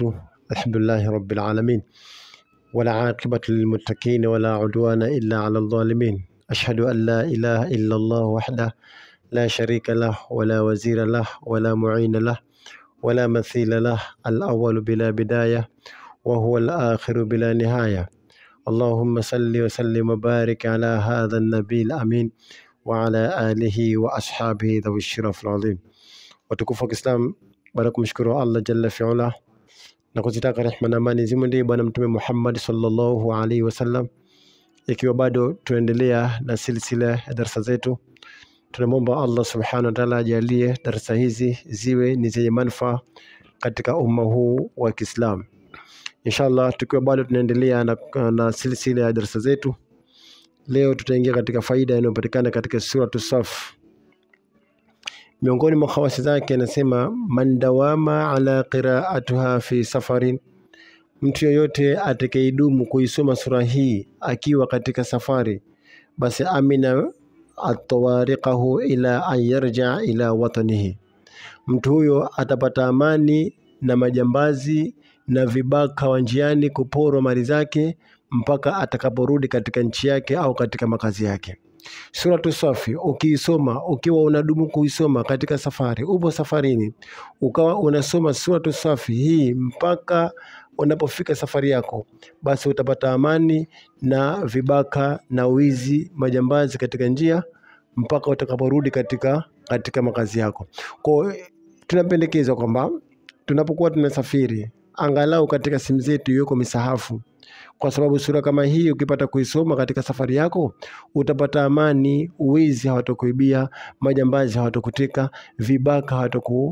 وبركاته. الحمد لله رب العالمين ولا عاقبة للمتقين ولا عدوان إلا على الظالمين. أشهد أن لا إله إلا الله وحده لا شريك له ولا وزير له ولا معين له ولا مثيل له، الأول بلا بداية وهو الآخر بلا نهاية. اللهم صل وسلم وبارك على هذا النبي الأمين وعلى آله وأصحابه ذوي الشرف العظيم. Watukufu wa Kiislamu, baada kumshukuru Allah jalla fi'ala na kuzitaka rehema na amani zimwendee bwana mtume Muhammad sallallahu alaihi wasallam, ikiwa bado tunaendelea na silsila ya darasa zetu, tunamwomba Allah subhanahu wa ta'ala ajalie darasa hizi ziwe ni zenye manufaa katika umma huu wa Kiislamu. Inshallah, tukiwa bado tunaendelea na silsila ya darasa zetu, leo tutaingia katika faida inayopatikana katika sura As-Saff. Miongoni mwa khawasi zake anasema, man dawama ala qira'atuha fi safarin, mtu yoyote atakayedumu kuisoma sura hii akiwa katika safari, basi amina atawariqahu ila an yarja ila watanihi, mtu huyo atapata amani na majambazi na vibaka wa njiani kuporwa mali zake mpaka atakaporudi katika nchi yake au katika makazi yake. Sura As-Saff ukiisoma, ukiwa unadumu kuisoma katika safari, upo safarini ukawa unasoma sura As-Saff hii mpaka unapofika safari yako, basi utapata amani na vibaka na wizi majambazi katika njia mpaka utakaporudi katika makazi yako. Kwa tunapendekeza kwamba tunapokuwa tunasafiri, angalau katika simu zetu yuko misahafu, kwa sababu sura kama hii ukipata kuisoma katika safari yako utapata amani, uwizi hawatakuibia, majambazi hawatakutika, vibaka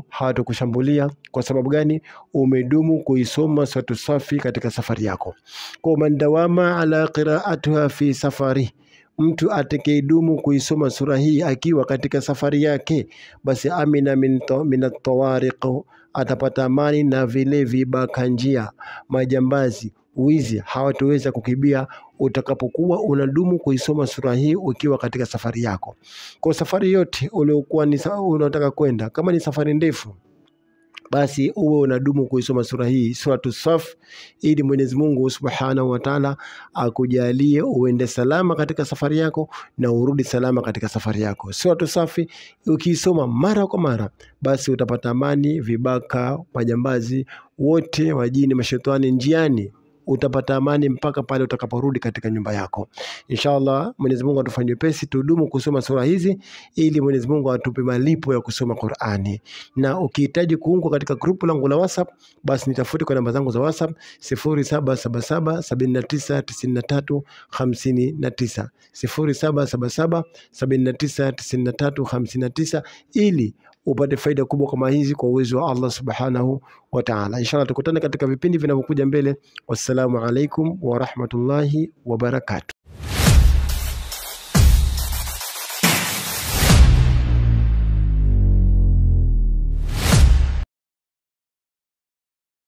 hawatakushambulia. Kwa sababu gani? Umedumu kuisoma sura As-Saff katika safari yako. Kwa man dawama ala qira'atuha fi safari, mtu atakayedumu kuisoma sura hii akiwa katika safari yake, basi amina min at-tawariq, atapata amani na vile vibaka njia, majambazi, wizi hawataweza kukibia utakapokuwa unadumu kuisoma sura hii ukiwa katika safari yako. Kwa safari yote uliokuwa unataka kwenda, kama ni safari ndefu, basi uwe unadumu kuisoma sura hii, sura As-Saff, ili Mwenyezi Mungu Subhanahu wa Ta'ala akujalie uende salama katika safari yako na urudi salama katika safari yako. Sura As-Saff ukiisoma mara kwa mara, basi utapata amani, vibaka, majambazi wote, wajini, mashetani njiani utapata amani mpaka pale utakaporudi katika nyumba yako. Inshallah, Mwenyezi Mungu atufanyie pesi tudumu kusoma sura hizi ili Mwenyezi Mungu atupe malipo ya kusoma Qur'ani. Na ukihitaji kuungwa katika grupu langu la WhatsApp, basi nitafute kwa namba zangu za WhatsApp 0777799359 0777799359 ili upate faida kubwa kama hizi kwa uwezo wa Allah Subhanahu wa Ta'ala. Inshallah tukutane katika vipindi vinavyokuja mbele. Wassalamu alaikum wa rahmatullahi wa barakatuh.